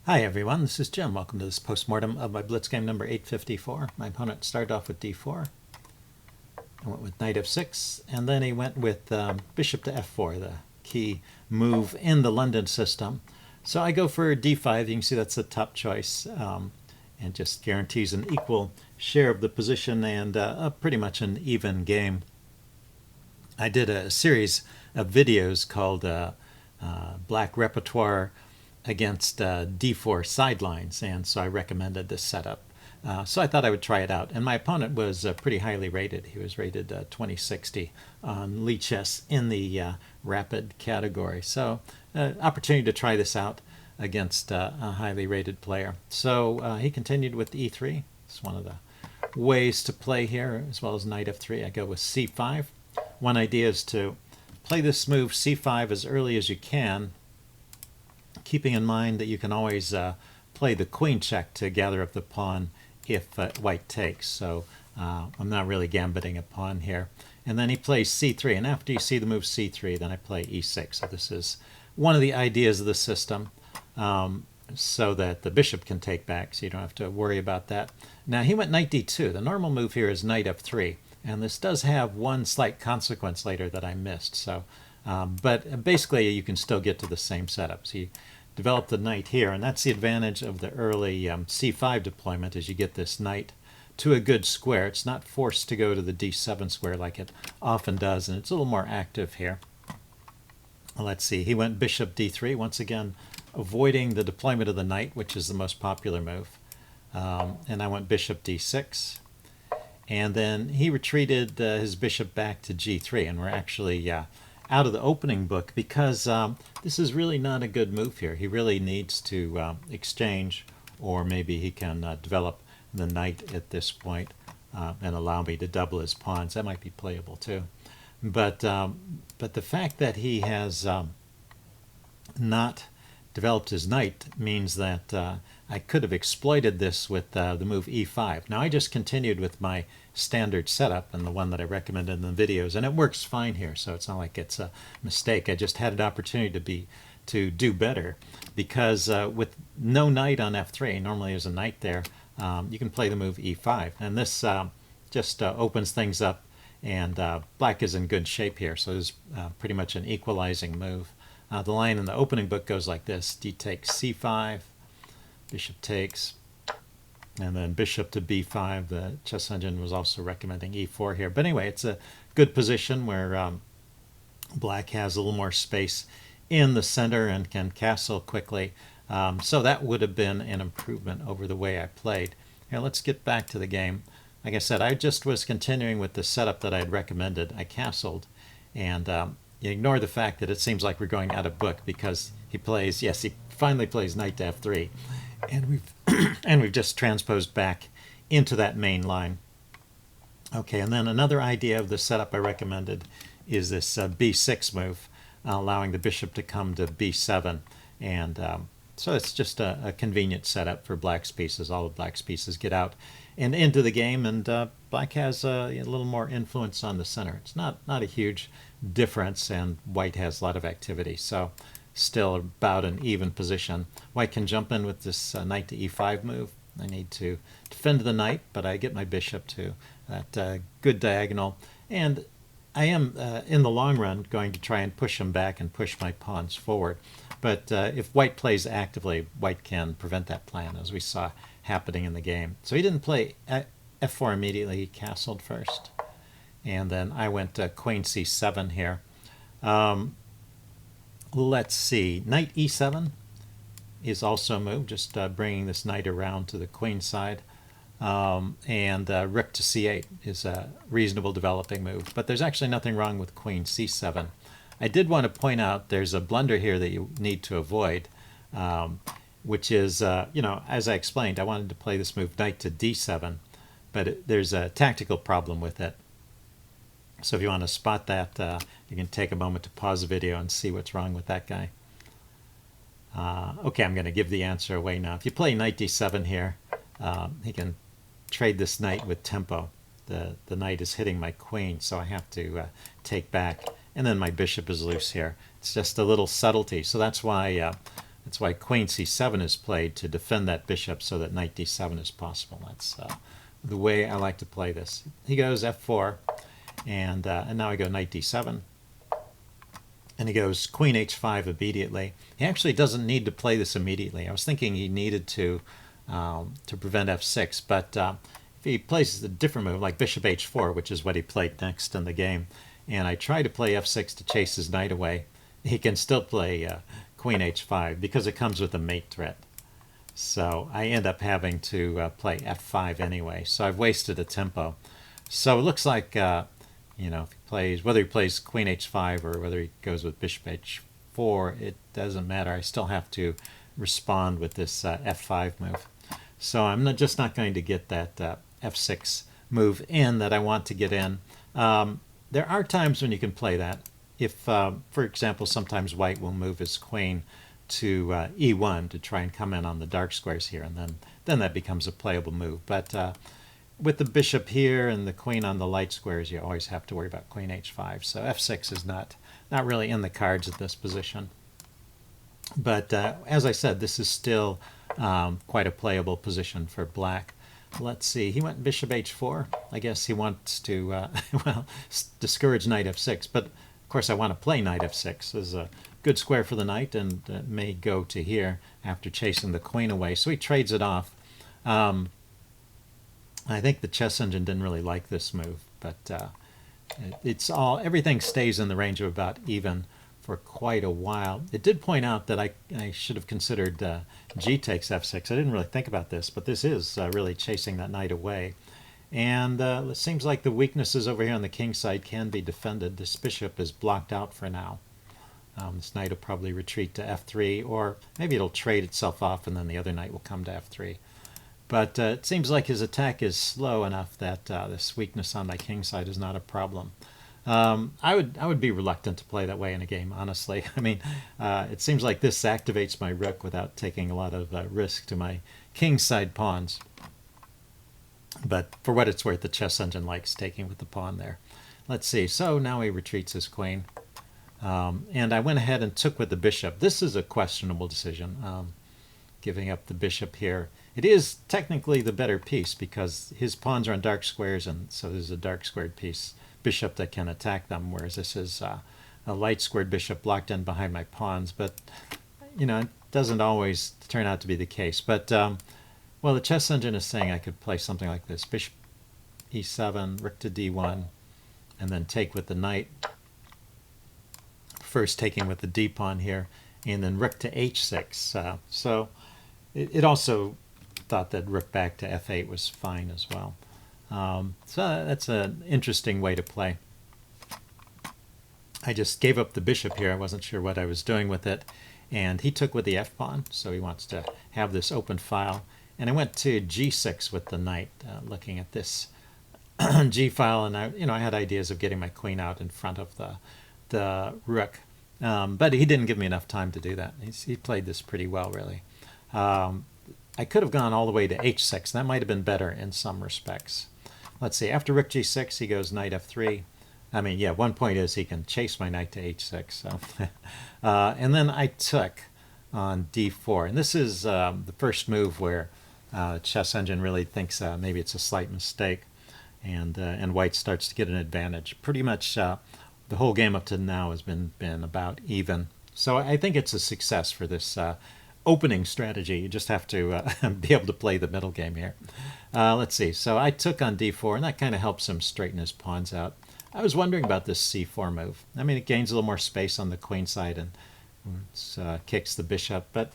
Hi everyone, this is Jim. Welcome to this postmortem of my Blitz game number 854. My opponent started off with d4. I went with knight f6, and then he went with bishop to f4, the key move in the London system. So I go for d5. You can see that's the top choice, and just guarantees an equal share of the position and pretty much an even game. I did a series of videos called Black Repertoire against d4 sidelines, and so I recommended this setup. So I thought I would try it out, and my opponent was pretty highly rated. He was rated 2060 on Lichess in the rapid category. So opportunity to try this out against a highly rated player. So he continued with e3. It's one of the ways to play here, as well as knight f3. I go with c5. One idea is to play this move c5 as early as you can, keeping in mind that you can always play the queen check to gather up the pawn if white takes. So I'm not really gambiting a pawn here. And then he plays c3, and after you see the move c3, then I play e6. So this is one of the ideas of the system, so that the bishop can take back, so you don't have to worry about that. Now he went knight d2. The normal move here is knight f3, and this does have one slight consequence later that I missed. So, but basically you can still get to the same setup. So you develop the knight here, and that's the advantage of the early c5 deployment, is you get this knight to a good square. It's not forced to go to the d7 square like it often does, and it's a little more active here. Let's see, he went bishop d3, once again avoiding the deployment of the knight, which is the most popular move. And I went bishop d6, and then he retreated his bishop back to g3, and we're actually out of the opening book, because this is really not a good move here. He really needs to exchange, or maybe he can develop the knight at this point and allow me to double his pawns. That might be playable too. But the fact that he has not developed his knight means that I could have exploited this with the move e5. Now I just continued with my standard setup and the one that I recommended in the videos, and it works fine here, so it's not like it's a mistake. I just had an opportunity to do better, because with no knight on f3, normally there's a knight there, you can play the move e5, and this just opens things up, and black is in good shape here, so it's pretty much an equalizing move. The line in the opening book goes like this: d takes c5, bishop takes, and then bishop to b5. The chess engine was also recommending e4 here. But anyway, it's a good position where black has a little more space in the center and can castle quickly. So that would have been an improvement over the way I played. Here, let's get back to the game. Like I said, I just was continuing with the setup that I had recommended. I castled, and you ignore the fact that it seems like we're going out of book, because he plays, yes, he finally plays knight to f3. And we've just transposed back into that main line. Okay, and then another idea of the setup I recommended is this b6 move, allowing the bishop to come to b7. And so it's just a convenient setup for black's pieces. All of black's pieces get out and into the game, and black has a little more influence on the center. It's not a huge difference, and white has a lot of activity. So still about an even position. White can jump in with this knight to e5 move. I need to defend the knight, but I get my bishop to that good diagonal. And I am, in the long run, going to try and push him back and push my pawns forward. But if white plays actively, white can prevent that plan, as we saw happening in the game. So he didn't play f4 immediately. He castled first. And then I went queen c7 here. Let's see, knight e7 is also a move, just bringing this knight around to the queen side. And rook to c8 is a reasonable developing move. But there's actually nothing wrong with queen c7. I did want to point out there's a blunder here that you need to avoid, which is, as I explained, I wanted to play this move knight to d7, but there's a tactical problem with it. So if you want to spot that, you can take a moment to pause the video and see what's wrong with that guy. Okay, I'm going to give the answer away now. If you play knight d7 here, he can trade this knight with tempo. The knight is hitting my queen, so I have to take back. And then my bishop is loose here. It's just a little subtlety. So that's why That's why queen c7 is played, to defend that bishop so that knight d7 is possible. That's the way I like to play this. He goes f4, and now I go knight d7. And he goes queen h5 immediately. He actually doesn't need to play this immediately. I was thinking he needed to prevent f6, but if he plays a different move, like bishop h4, which is what he played next in the game, and I try to play f6 to chase his knight away, he can still play queen h5 because it comes with a mate threat. So I end up having to play f5 anyway. So I've wasted a tempo. So it looks like you know, if he plays, whether he plays queen h5 or whether he goes with bishop h4, it doesn't matter. I still have to respond with this f5 move. So I'm just not going to get that f6 move in that I want to get in. There are times when you can play that. If, for example, sometimes white will move his queen to e1 to try and come in on the dark squares here, and then that becomes a playable move. But with the bishop here and the queen on the light squares, you always have to worry about queen h5. So f6 is not really in the cards at this position. But as I said, this is still quite a playable position for black. Let's see, he went bishop h4. I guess he wants to, well, discourage knight f6. But of course I want to play knight f6 as a good square for the knight, and may go to here after chasing the queen away. So he trades it off. I think the chess engine didn't really like this move, but everything stays in the range of about even for quite a while. It did point out that I should have considered g takes f6. I didn't really think about this, but this is really chasing that knight away. And it seems like the weaknesses over here on the king side can be defended. This bishop is blocked out for now. This knight will probably retreat to f3, or maybe it'll trade itself off and then the other knight will come to f3. But it seems like his attack is slow enough that this weakness on my king side is not a problem. I would be reluctant to play that way in a game, honestly. I mean, it seems like this activates my rook without taking a lot of risk to my king side pawns. But for what it's worth, the chess engine likes taking with the pawn there. Let's see. So now he retreats his queen. And I went ahead and took with the bishop. This is a questionable decision, giving up the bishop here. It is technically the better piece because his pawns are on dark squares, and so there's a dark squared piece bishop that can attack them, whereas this is a light squared bishop blocked in behind my pawns. But, you know, it doesn't always turn out to be the case. But, well, the chess engine is saying I could play something like this. Bishop e7, rook to d1, and then take with the knight. First taking with the d pawn here, and then rook to h6. So it also thought that rook back to f8 was fine as well. So that's an interesting way to play. I just gave up the bishop here. I wasn't sure what I was doing with it. And he took with the f-pawn, so he wants to have this open file. And I went to g6 with the knight, looking at this g-file. And I had ideas of getting my queen out in front of the rook. But he didn't give me enough time to do that. He played this pretty well, really. I could have gone all the way to h6. That might have been better in some respects. Let's see. After rook g6, he goes knight f3. I mean, yeah, one point is he can chase my knight to h6. So. And then I took on d4. And this is the first move where chess engine really thinks maybe it's a slight mistake. And white starts to get an advantage. Pretty much the whole game up to now has been about even. So I think it's a success for this opening strategy. You just have to be able to play the middle game here. Let's see. So I took on d4, and that kind of helps him straighten his pawns out. I was wondering about this c4 move. I mean, it gains a little more space on the queen side and kicks the bishop. But,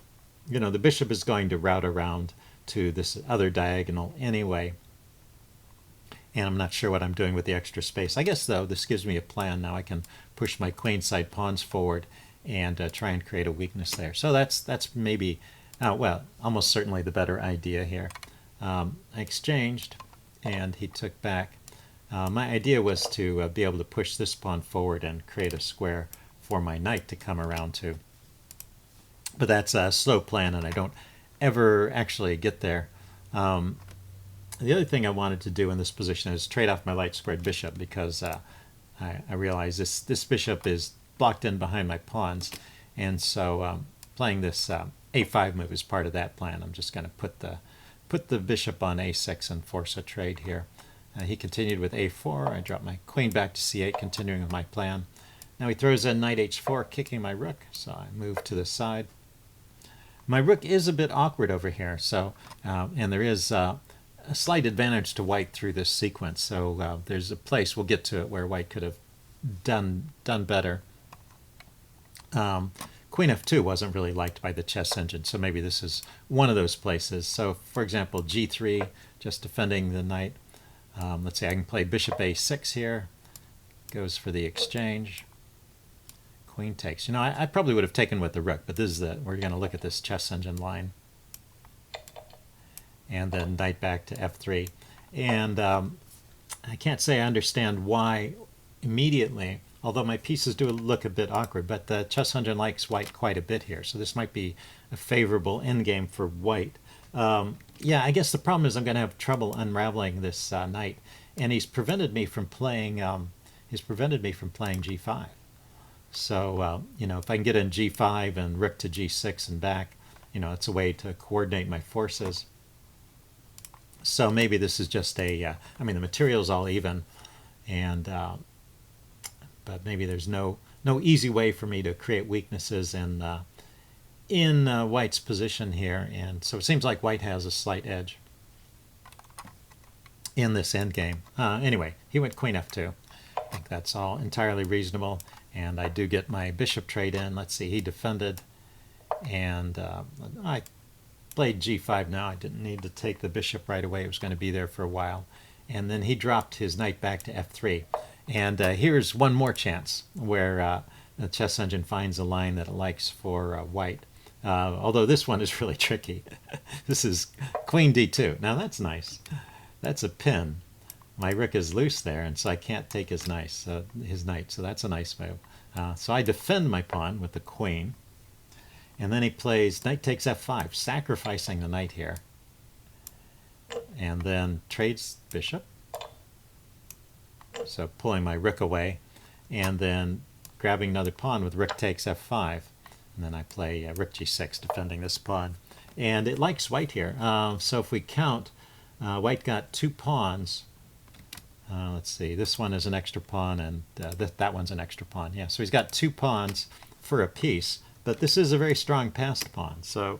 you know, the bishop is going to route around to this other diagonal anyway. And I'm not sure what I'm doing with the extra space. I guess, though, this gives me a plan. Now I can push my queen side pawns forward and try and create a weakness there. So that's maybe, well, almost certainly the better idea here. I exchanged, and he took back. My idea was to be able to push this pawn forward and create a square for my knight to come around to. But that's a slow plan, and I don't ever actually get there. The other thing I wanted to do in this position is trade off my light squared bishop, because I realize this bishop is blocked in behind my pawns, and so playing this a5 move is part of that plan. I'm just going to put the bishop on a6 and force a trade here. He continued with a4. I dropped my queen back to c8, continuing with my plan. Now he throws in knight h4, kicking my rook, so I move to the side. My rook is a bit awkward over here, so and there is a slight advantage to white through this sequence. So there's a place, we'll get to it, where white could have done better. Queen f2 wasn't really liked by the chess engine, so maybe this is one of those places. So for example, g3, just defending the knight. Let's say I can play bishop a6 here, goes for the exchange. Queen takes. You know, I probably would have taken with the rook, but this is we're going to look at this chess engine line. And then knight back to f3. And I can't say I understand why immediately, although my pieces do look a bit awkward, but the chess engine likes white quite a bit here. So this might be a favorable endgame for white. Yeah, I guess the problem is I'm going to have trouble unraveling this knight. And he's prevented me from playing g5. So, you know, if I can get in g5 and rook to g6 and back, you know, it's a way to coordinate my forces. So maybe this is just I mean, the material's all even, and but maybe there's no easy way for me to create weaknesses in white's position here, and so it seems like white has a slight edge in this endgame. Anyway, he went queen f2. I think that's all entirely reasonable. And I do get my bishop trade in. Let's see, he defended, and I played g5 now. I didn't need to take the bishop right away. It was going to be there for a while. And then he dropped his knight back to f3. And here's one more chance where the chess engine finds a line that it likes for white. Although this one is really tricky. This is queen d2. Now that's nice. That's a pin. My rook is loose there, and so I can't take his knight, so that's a nice move. So I defend my pawn with the queen, and then he plays knight takes f5, sacrificing the knight here, and then trades bishop, so pulling my rook away, and then grabbing another pawn with rook takes f5, and then I play rook g6, defending this pawn. And it likes white here, so if we count, white got 2 pawns. Let's see, this one is an extra pawn, and that one's an extra pawn. Yeah, so he's got 2 pawns for a piece, but this is a very strong passed pawn. So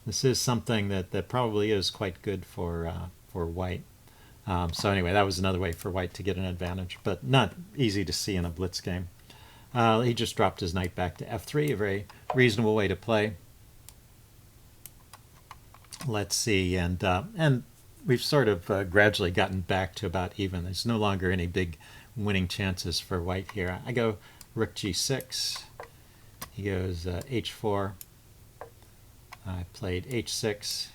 this is something that probably is quite good for white. So anyway, that was another way for white to get an advantage, but not easy to see in a blitz game. He just dropped his knight back to f3, a very reasonable way to play. Let's see, and we've sort of gradually gotten back to about even. There's no longer any big winning chances for white here. I go rook g6. He goes h4. I played h6.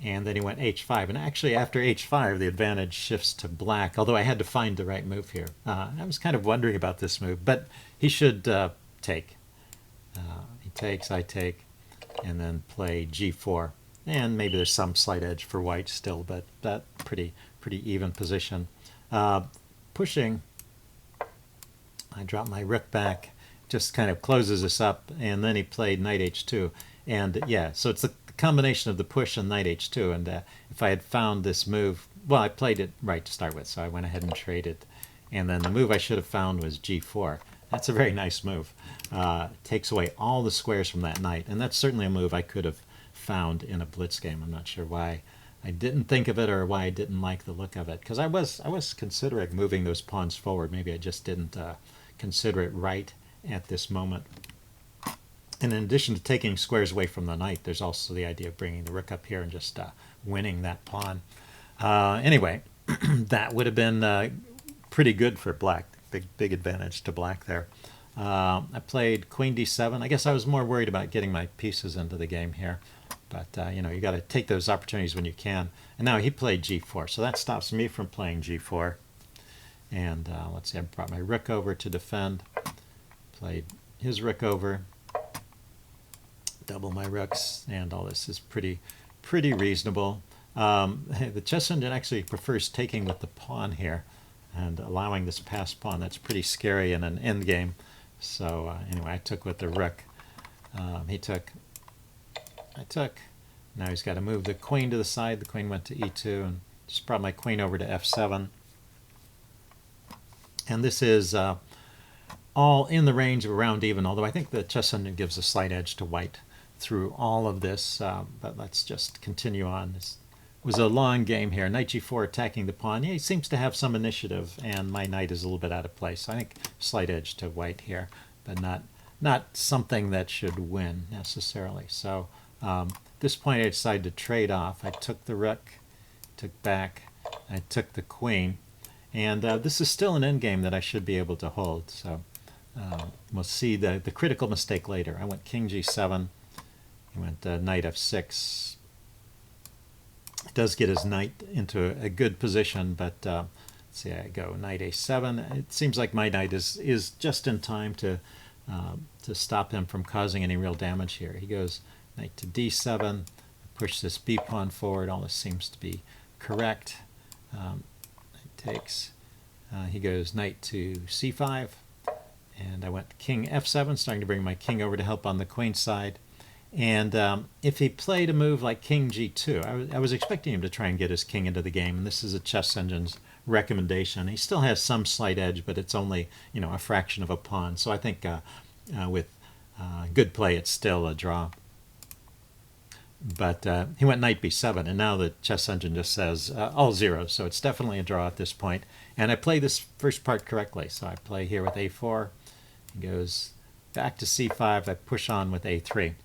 And then he went h5. And actually, after h5, the advantage shifts to black, although I had to find the right move here. I was kind of wondering about this move, but he should take. He takes, I take, and then play g4. And maybe there's some slight edge for white still, but that pretty even position. Pushing, I drop my rook back, just kind of closes us up, and then he played knight h2. And yeah, so it's the combination of the push and knight h2. And if I had found this move, well, I played it right to start with, so I went ahead and traded. And then the move I should have found was g4. That's a very nice move. Takes away all the squares from that knight, and that's certainly a move I could have found in a blitz game. I'm not sure why I didn't think of it or why I didn't like the look of it, because I was considering moving those pawns forward. Maybe I just didn't consider it right at this moment. And in addition to taking squares away from the knight, there's also the idea of bringing the rook up here and just winning that pawn. Anyway, that would have been pretty good for black. Big advantage to black there. I played queen d7. I guess I was more worried about getting my pieces into the game here. But, you know, you got to take those opportunities when you can. And now he played g4, so that stops me from playing g4. And let's see, I brought my rook over to defend. Played his rook over. Double my rooks, and all this is pretty reasonable. The chess engine actually prefers taking with the pawn here and allowing this passed pawn. That's pretty scary in an endgame. So anyway, I took with the rook. He took I took. Now he's got to move the queen to the side. The queen went to e2, and just brought my queen over to f7. And this is all in the range of around even, although I think the chess engine gives a slight edge to white through all of this. But let's just continue on. This was a long game here. Knight g4 attacking the pawn. Yeah, he seems to have some initiative, and my knight is a little bit out of place. I think slight edge to white here, but not something that should win necessarily. So at this point I decided to trade off. I took the rook, took back, I took the queen, and this is still an endgame that I should be able to hold. So we'll see the critical mistake later. I went king g7, he went knight f6. It does get his knight into a good position, but let's see, I go knight a7. It seems like my knight is just in time to stop him from causing any real damage here. He goes knight to d7, push this b pawn forward. All this seems to be correct. Takes. He goes knight to c5, and I went king f7, starting to bring my king over to help on the queen side. And if he played a move like king g2, I was expecting him to try and get his king into the game, and this is a chess engine's recommendation. He still has some slight edge, but it's only, you know, a fraction of a pawn. So I think with good play, it's still a draw. But he went knight b7, and now the chess engine just says all zeros, so it's definitely a draw at this point. And I play this first part correctly, so I play here with a4. He goes back to c5. I push on with a3,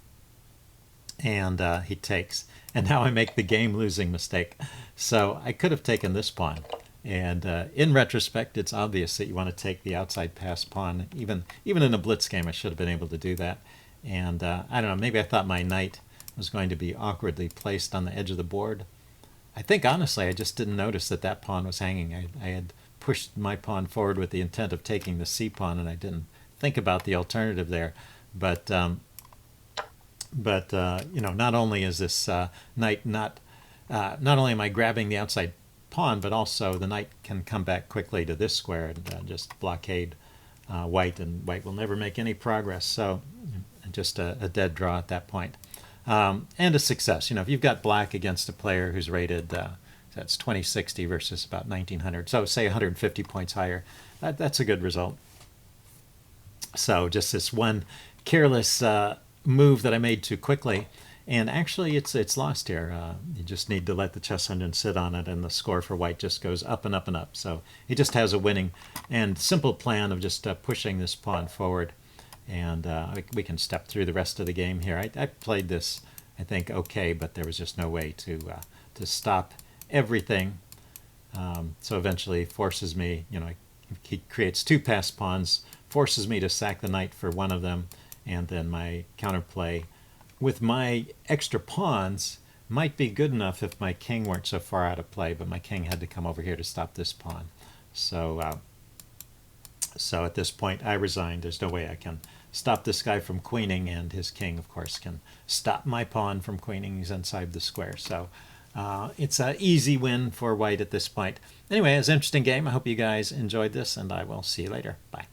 and he takes. And now I make the game-losing mistake. So I could have taken this pawn. And in retrospect, it's obvious that you want to take the outside pass pawn. Even in a blitz game, I should have been able to do that. And I don't know, maybe I thought my knight was going to be awkwardly placed on the edge of the board. I think, honestly, I just didn't notice that that pawn was hanging. I had pushed my pawn forward with the intent of taking the c pawn, and I didn't think about the alternative there. But you know, not only is this knight not only am I grabbing the outside pawn, but also the knight can come back quickly to this square and just blockade white, and white will never make any progress. So just a dead draw at that point. And a success. You know, if you've got black against a player who's rated, that's 2060 versus about 1900, so say 150 points higher, that's a good result. So just this one careless move that I made too quickly, and actually it's lost here. You just need to let the chess engine sit on it, and the score for white just goes up and up and up. So he just has a winning and simple plan of just pushing this pawn forward. And we can step through the rest of the game here. I played this, I think, okay, but there was just no way to stop everything. So eventually forces me, you know, he creates two passed pawns, forces me to sack the knight for one of them, and then my counterplay with my extra pawns might be good enough if my king weren't so far out of play, but my king had to come over here to stop this pawn. So so at this point, I resigned. There's no way I can stop this guy from queening, and his king, of course, can stop my pawn from queening. He's inside the square. So it's an easy win for white at this point. Anyway, it's an interesting game. I hope you guys enjoyed this, and I will see you later. Bye.